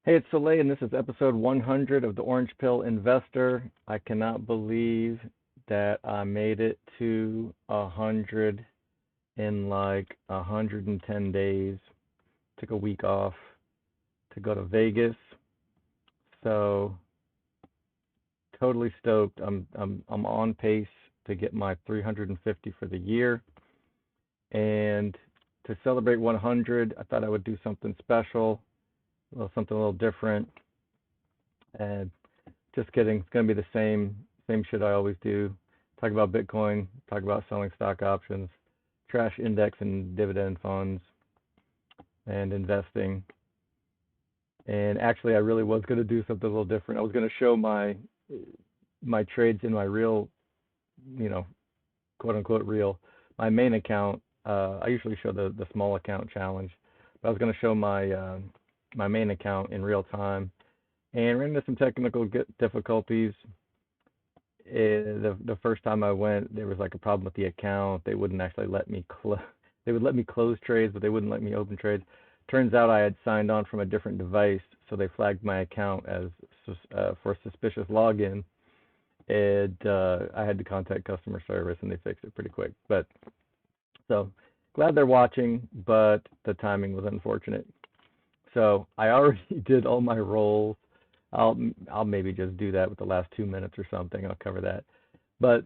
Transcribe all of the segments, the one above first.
Hey, it's Soleil, and this is episode 100 of the Orange Pill Investor. I cannot believe that I made it to 100 in like 110 days. Took a week off to go to Vegas, so totally stoked. I'm on pace to get my 350 for the year, and to celebrate 100, I thought I would do something special, something a little different. And just kidding. It's gonna be the same shit I always do. Talk about Bitcoin, talk about selling stock options, trash index and dividend funds, and investing. And actually, I really was gonna do something a little different. I was gonna show my trades in my real, you know, quote unquote real, my main account. I usually show the small account challenge, but I was gonna show my main account in real time, and ran into some technical difficulties. The first time I went, there was like a problem with the account. They wouldn't actually let me close. They would let me close trades, but they wouldn't let me open trades. Turns out I had signed on from a different device, so they flagged my account as for suspicious login, and I had to contact customer service, and they fixed it pretty quick. But so glad they're watching, but the timing was unfortunate. So I already did all my rolls. I'll maybe just do that with the last 2 minutes or something. I'll cover that. But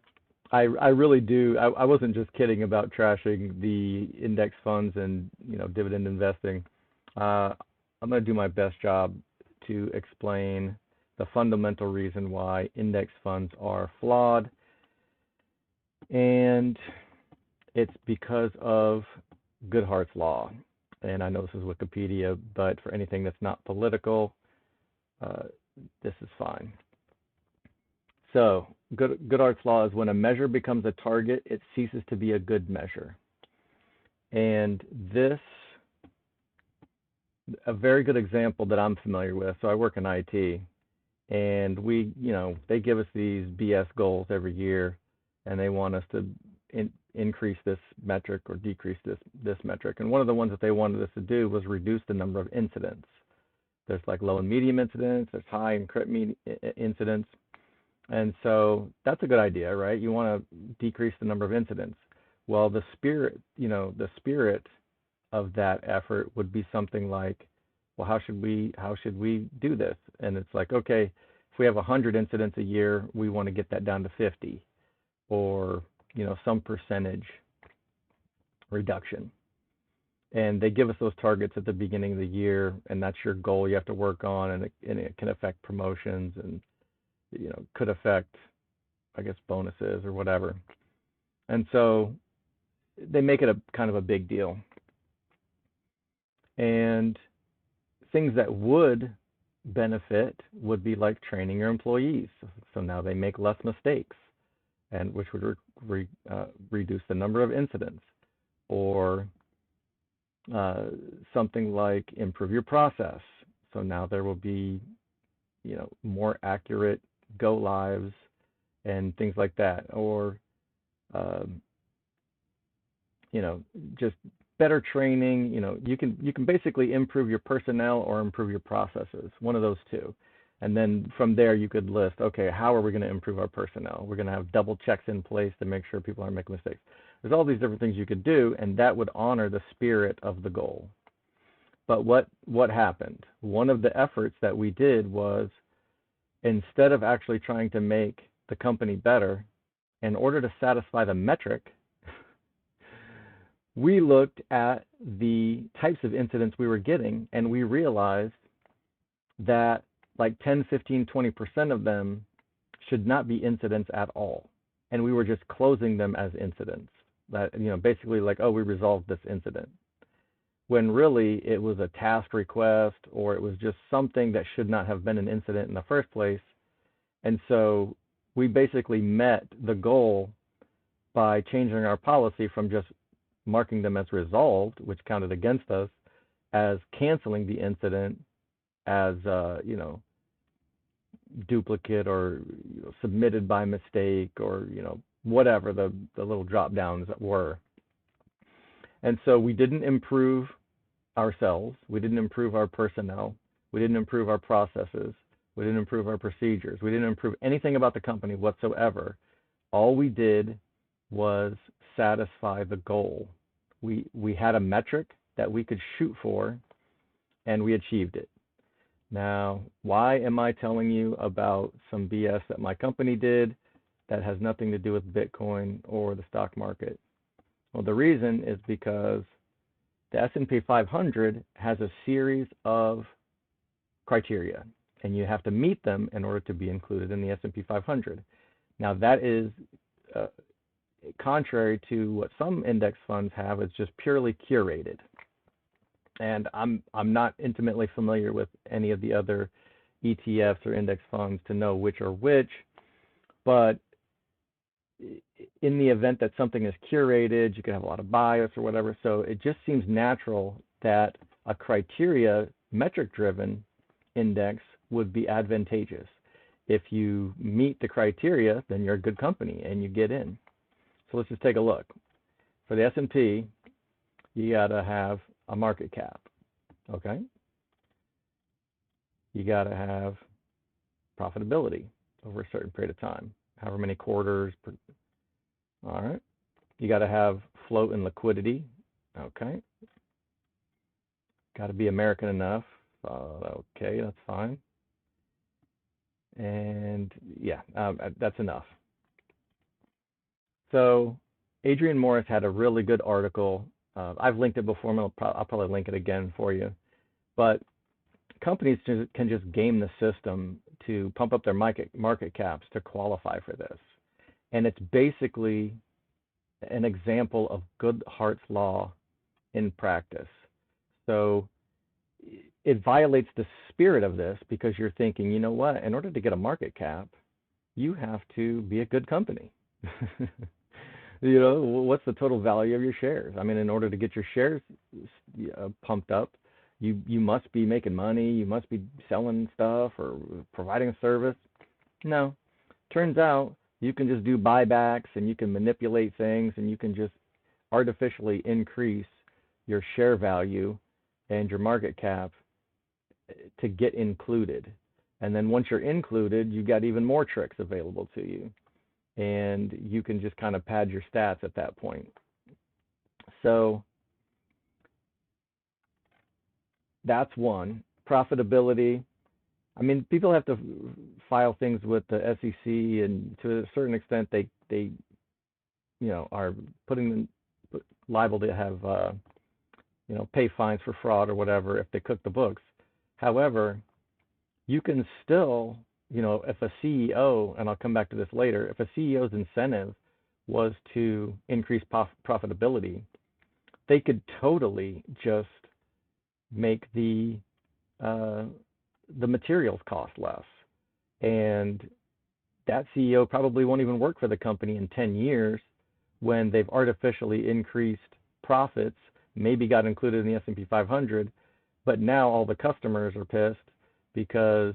I really do. I wasn't just kidding about trashing the index funds and dividend investing. I'm going to do my best job to explain the fundamental reason why index funds are flawed, and it's because of Goodhart's law. And I know this is Wikipedia, but for anything that's not political, this is fine. So, Goodhart's law is when a measure becomes a target, it ceases to be a good measure. And this, a very good example that I'm familiar with. So I work in IT, and they give us these BS goals every year, and they want us to increase this metric or decrease this metric. And one of the ones that they wanted us to do was reduce the number of incidents. There's like low and medium incidents, there's high and crit incidents. And so that's a good idea, right? You want to decrease the number of incidents. Well, the spirit of that effort would be something like, well, how should we do this? And it's like, okay, if we have 100 incidents a year, we want to get that down to 50, or some percentage reduction. And they give us those targets at the beginning of the year, and that's your goal you have to work on, and it can affect promotions, and could affect, I guess, bonuses or whatever. And so they make it a kind of a big deal. And things that would benefit would be like training your employees, so now they make less mistakes, and which would reduce the number of incidents, or something like improve your process. So now there will be, more accurate go lives and things like that, or just better training. You can basically improve your personnel or improve your processes, one of those two. And then from there you could list, okay, how are we going to improve our personnel? We're going to have double checks in place to make sure people aren't making mistakes. There's all these different things you could do, and that would honor the spirit of the goal. But what happened? One of the efforts that we did was, instead of actually trying to make the company better, in order to satisfy the metric, we looked at the types of incidents we were getting, and we realized that like 10, 15, 20% of them should not be incidents at all. And we were just closing them as incidents. That, basically like, oh, we resolved this incident. When really it was a task request, or it was just something that should not have been an incident in the first place. And so we basically met the goal by changing our policy from just marking them as resolved, which counted against us, as canceling the incident as duplicate, or submitted by mistake, or whatever the little drop downs were. And so we didn't improve ourselves, we didn't improve our personnel, We didn't improve our processes. We didn't improve our procedures. We didn't improve anything about the company whatsoever. All we did was satisfy the goal. We had a metric that we could shoot for, and we achieved it. Now, why am I telling you about some BS that my company did that has nothing to do with Bitcoin or the stock market? Well, the reason is because the S&P 500 has a series of criteria, and you have to meet them in order to be included in the S&P 500. Now, that is contrary to what some index funds have. It's just purely curated. And I'm not intimately familiar with any of the other ETFs or index funds to know which are which, but in the event that something is curated, you can have a lot of bias or whatever. So it just seems natural that a criteria metric-driven index would be advantageous. If you meet the criteria, then you're a good company and you get in. So let's just take a look. For the S&P, you got to have a market cap, okay? You got to have profitability over a certain period of time, however many quarters. All right. You got to have float and liquidity, okay? Got to be American enough. Okay, that's fine. And yeah, that's enough. So Adrian Morris had a really good article. I've linked it before, and I'll probably link it again for you. But companies can just game the system to pump up their market caps to qualify for this. And it's basically an example of Goodhart's law in practice. So it violates the spirit of this because you're thinking, you know what, in order to get a market cap, you have to be a good company. You know, what's the total value of your shares? I mean, in order to get your shares pumped up, you must be making money, you must be selling stuff or providing a service. No, turns out you can just do buybacks and you can manipulate things and you can just artificially increase your share value and your market cap to get included. And then once you're included, you've got even more tricks available to you. And you can just kind of pad your stats at that point. So that's one. Profitability. I mean, people have to file things with the SEC, and to a certain extent, they you know, are liable to have you know, pay fines for fraud or whatever if they cook the books. However, you can still, you know, if a CEO, and I'll come back to this later, if a CEO's incentive was to increase profitability, they could totally just make the materials cost less. And that CEO probably won't even work for the company in 10 years when they've artificially increased profits, maybe got included in the S&P 500, but now all the customers are pissed because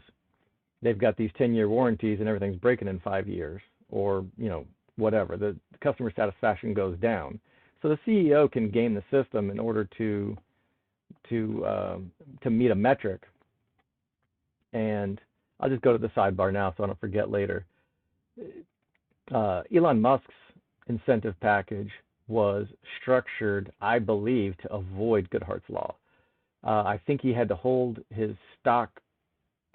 they've got these 10-year warranties and everything's breaking in 5 years, or, you know, whatever. The customer satisfaction goes down. So the CEO can game the system in order to meet a metric. And I'll just go to the sidebar now so I don't forget later. Elon Musk's incentive package was structured, I believe, to avoid Goodhart's law. I think he had to hold his stock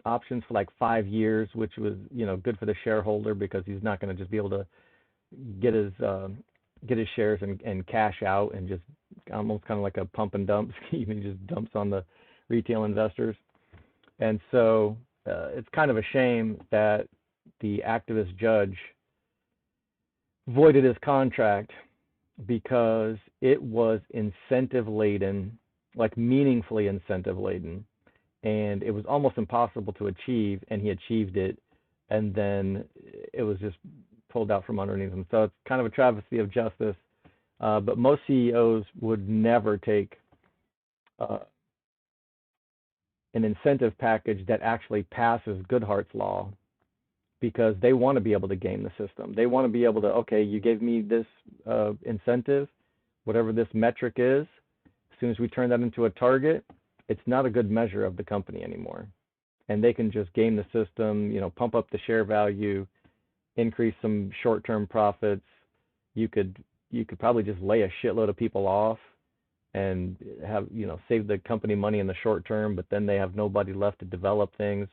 options for like 5 years, which was, you know, good for the shareholder because he's not going to just be able to get his shares and cash out and just almost kind of like a pump and dump scheme. He just dumps on the retail investors. And so it's kind of a shame that the activist judge voided his contract because it was incentive laden, like meaningfully incentive laden, and it was almost impossible to achieve, and he achieved it, and then it was just pulled out from underneath him. So it's kind of a travesty of justice, but most CEOs would never take an incentive package that actually passes Goodhart's law, because they want to be able to game the system. They want to be able to, okay, you gave me this incentive, whatever this metric is, as soon as we turn that into a target, it's not a good measure of the company anymore. and they can just game the system, pump up the share value, increase some short-term profits. You could probably just lay a shitload of people off and have, save the company money in the short term, but then they have nobody left to develop things.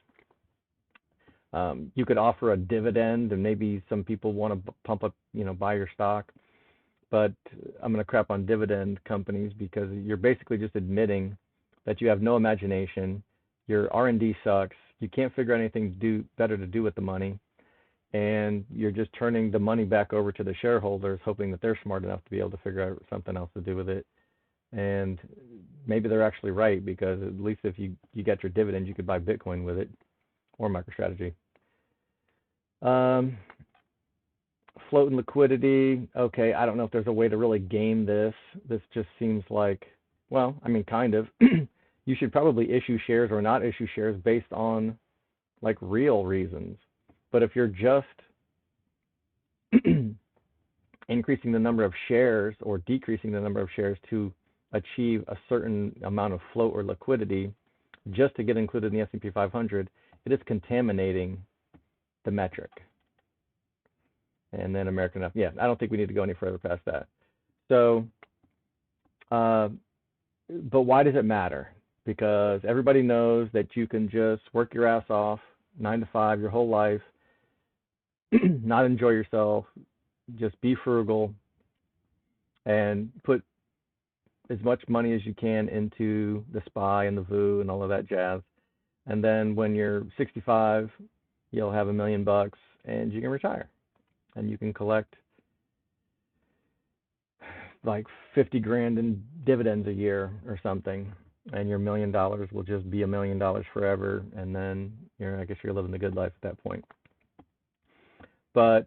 You could offer a dividend, and maybe some people want to pump up, buy your stock. But I'm going to crap on dividend companies because you're basically just admitting that you have no imagination. Your R&D sucks. You can't figure out anything better to do with the money, and you're just turning the money back over to the shareholders, hoping that they're smart enough to be able to figure out something else to do with it. And maybe they're actually right, because at least if you get your dividends, you could buy Bitcoin with it, or MicroStrategy. Float and liquidity. Okay, I don't know if there's a way to really game this. This just seems like, well, I mean, kind of. You should probably issue shares or not issue shares based on like real reasons. But if you're just increasing the number of shares or decreasing the number of shares to achieve a certain amount of float or liquidity just to get included in the S&P 500, it is contaminating the metric. And then American enough. Yeah, I don't think we need to go any further past that. So, but why does it matter? Because everybody knows that you can just work your ass off 9 to 5 your whole life, not enjoy yourself, just be frugal, and put as much money as you can into the SPY and the VOO and all of that jazz. And then when you're 65, you'll have $1 million and you can retire. And you can collect like 50 grand in dividends a year or something, and your $1 million will just be $1 million forever, and then I guess you're living the good life at that point. But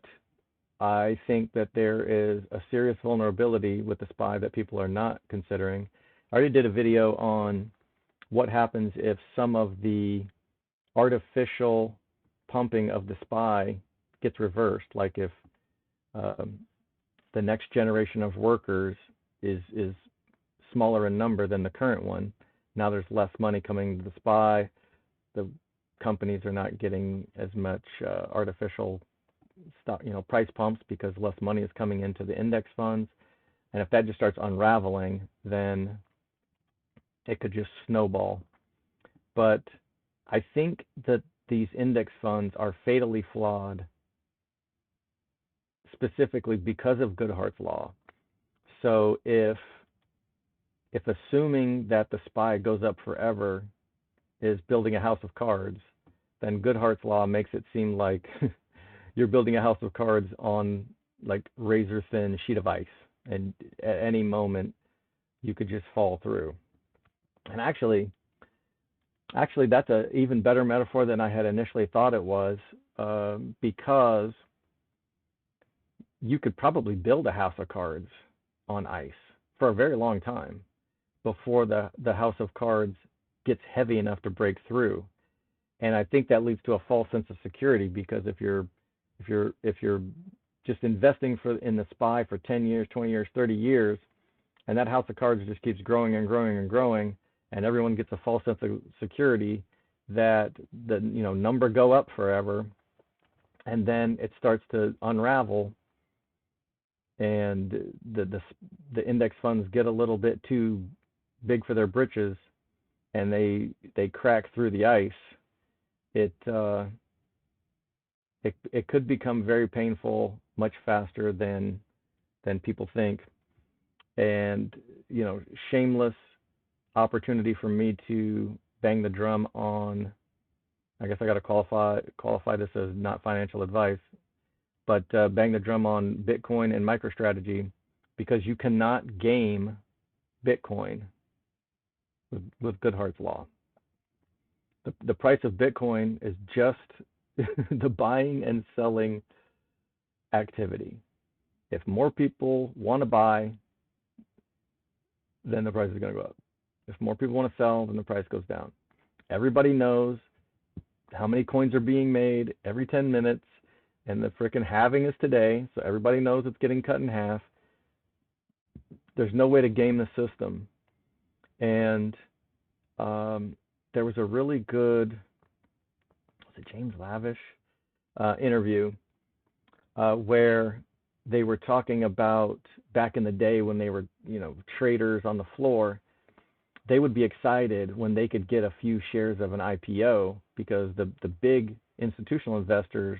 I think that there is a serious vulnerability with the SPY that people are not considering. I already did a video on what happens if some of the artificial pumping of the SPY gets reversed, like if the next generation of workers is smaller in number than the current one. Now there's less money coming to the SPY. The companies are not getting as much artificial stock, price pumps, because less money is coming into the index funds. And if that just starts unraveling, then it could just snowball. But I think that these index funds are fatally flawed, specifically because of Goodhart's law. So if assuming that the SPY goes up forever is building a house of cards, then Goodhart's law makes it seem like you're building a house of cards on like razor thin sheet of ice, and at any moment you could just fall through. And actually that's an even better metaphor than I had initially thought it was, because you could probably build a house of cards on ice for a very long time before the house of cards gets heavy enough to break through. And I think that leads to a false sense of security, because if you're just investing in the SPY for 10 years, 20 years, 30 years, and that house of cards just keeps growing and growing and growing, and everyone gets a false sense of security that the number go up forever, and then it starts to unravel, and the index funds get a little bit too big for their britches, and they crack through the ice. It could become very painful much faster than people think. And shameless opportunity for me to bang the drum on, I guess I got to qualify this as not financial advice, but bang the drum on Bitcoin and MicroStrategy, because you cannot game Bitcoin with Goodhart's law. The price of Bitcoin is just the buying and selling activity. If more people want to buy, then the price is going to go up. If more people want to sell, then the price goes down. Everybody knows how many coins are being made every 10 minutes, and the frickin' halving is today, so everybody knows it's getting cut in half. There's no way to game the system. And there was a really good the James Lavish interview where they were talking about back in the day when they were, traders on the floor. They would be excited when they could get a few shares of an IPO because the big institutional investors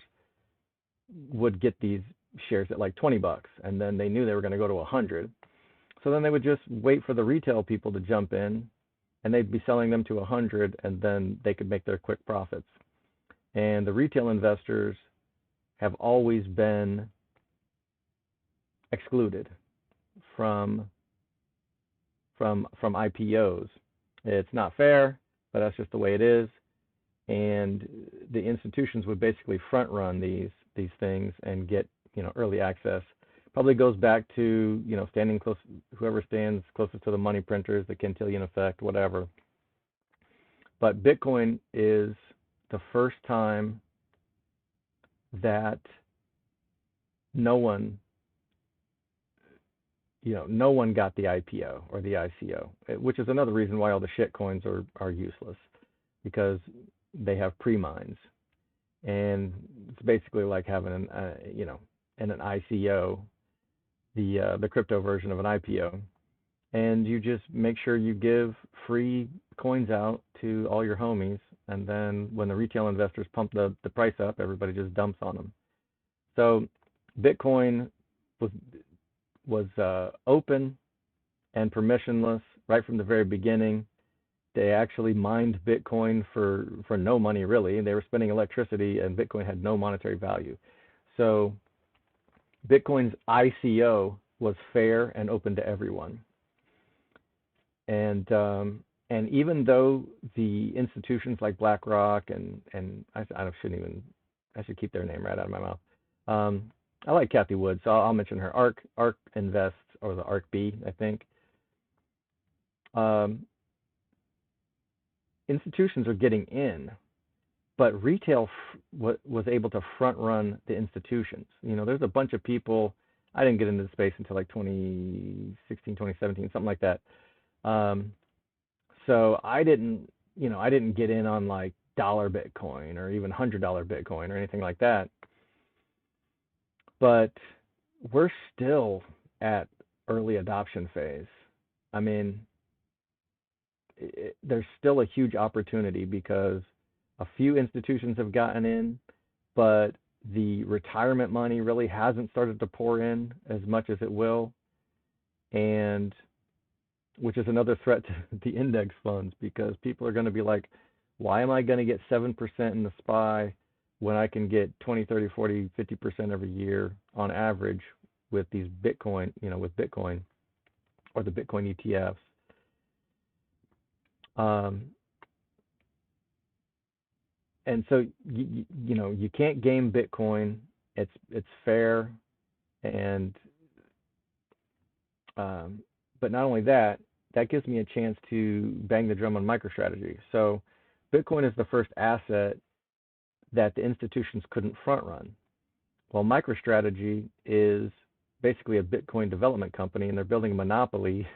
would get these shares at like $20, and then they knew they were going to go to 100. So then they would just wait for the retail people to jump in, and they'd be selling them to 100, and then they could make their quick profits. And the retail investors have always been excluded from IPOs. It's not fair, but that's just the way it is. And the institutions would basically front run these things and get early access. Probably goes back to standing close, whoever stands closest to the money printers, the Cantillon effect, whatever. But Bitcoin is the first time that no one got the IPO or the ICO, which is another reason why all the shit coins are useless, because they have pre-mines, and it's basically like having an ICO, the crypto version of an IPO, and you just make sure you give free coins out to all your homies, and then when the retail investors pump the price up, everybody just dumps on them. So Bitcoin was open and permissionless right from the very beginning. They actually mined Bitcoin for no money, really. They were spending electricity, and Bitcoin had no monetary value. So Bitcoin's ICO was fair and open to everyone. And even though the institutions like BlackRock and I should keep their name right out of my mouth. I like Cathie Wood, so I'll mention her. ARK Invest, or the ARK B, I think. Institutions are getting in, but retail was able to front run the institutions. There's a bunch of people. I didn't get into the space until like 2016, 2017, something like that. So I didn't get in on like dollar Bitcoin or even $100 Bitcoin or anything like that. But we're still at early adoption phase. I mean, there's still a huge opportunity because a few institutions have gotten in, but the retirement money really hasn't started to pour in as much as it will, and which is another threat to the index funds, because people are going to be like, why am I going to get 7% in the SPY when I can get 20, 30, 40, 50% every year on average with these Bitcoin, with Bitcoin or the Bitcoin ETFs? And so you can't game Bitcoin. It's fair, and but not only that, that gives me a chance to bang the drum on MicroStrategy. So Bitcoin is the first asset that the institutions couldn't front run. Well, MicroStrategy is basically a Bitcoin development company, and they're building a monopoly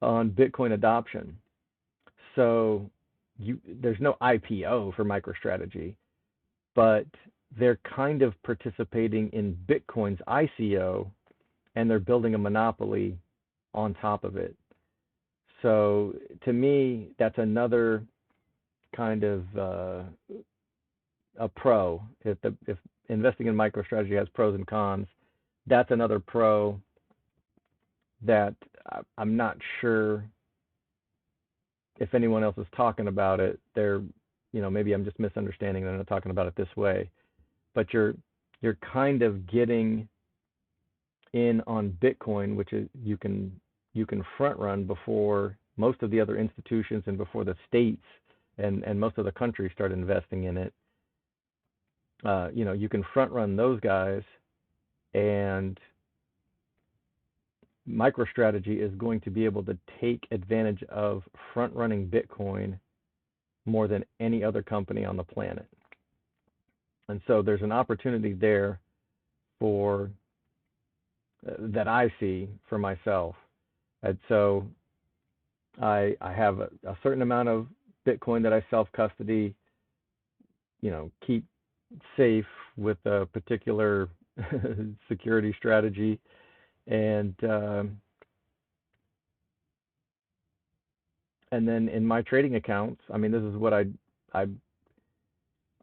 on Bitcoin adoption. So there's no IPO for MicroStrategy, but they're kind of participating in Bitcoin's ICO, and they're building a monopoly on top of it. So to me, that's another kind of a pro. If investing in MicroStrategy has pros and cons, that's another pro that I'm not sure if anyone else is talking about it. They're, maybe I'm just misunderstanding and I'm not talking about it this way, but you're kind of getting in on Bitcoin, which is you can front run before most of the other institutions and before the states and most of the countries start investing in it. You can front run those guys, and MicroStrategy is going to be able to take advantage of front running Bitcoin more than any other company on the planet. And so there's an opportunity there for that I see for myself. And so I have a certain amount of Bitcoin that I self-custody. keep safe with a particular security strategy. And then in my trading accounts, I mean, this is what I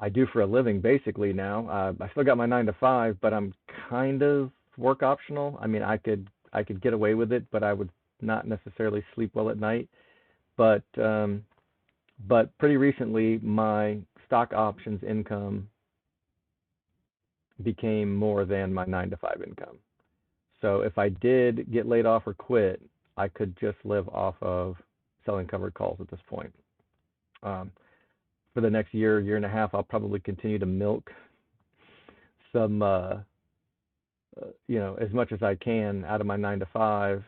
I do for a living basically now. I still got my 9 to 5, but I'm kind of work optional. I mean, I could get away with it, but I would not necessarily sleep well at night. But pretty recently, my stock options income became more than my 9 to 5 income. So if I did get laid off or quit, I could just live off of selling covered calls at this point. For the next year and a half, I'll probably continue to milk some, as much as I can out of my 9 to 5,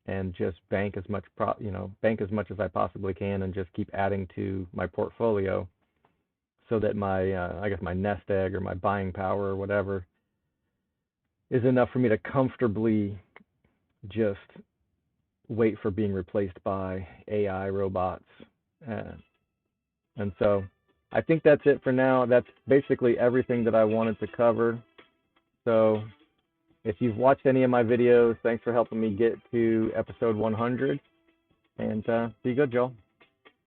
and just bank as much, bank as much as I possibly can, and just keep adding to my portfolio, so that my, I guess my nest egg or my buying power or whatever is enough for me to comfortably just wait for being replaced by AI robots. Uh, and so I think that's it for now. That's basically everything that I wanted to cover. So if you've watched any of my videos, thanks for helping me get to episode 100. And be good, Joel.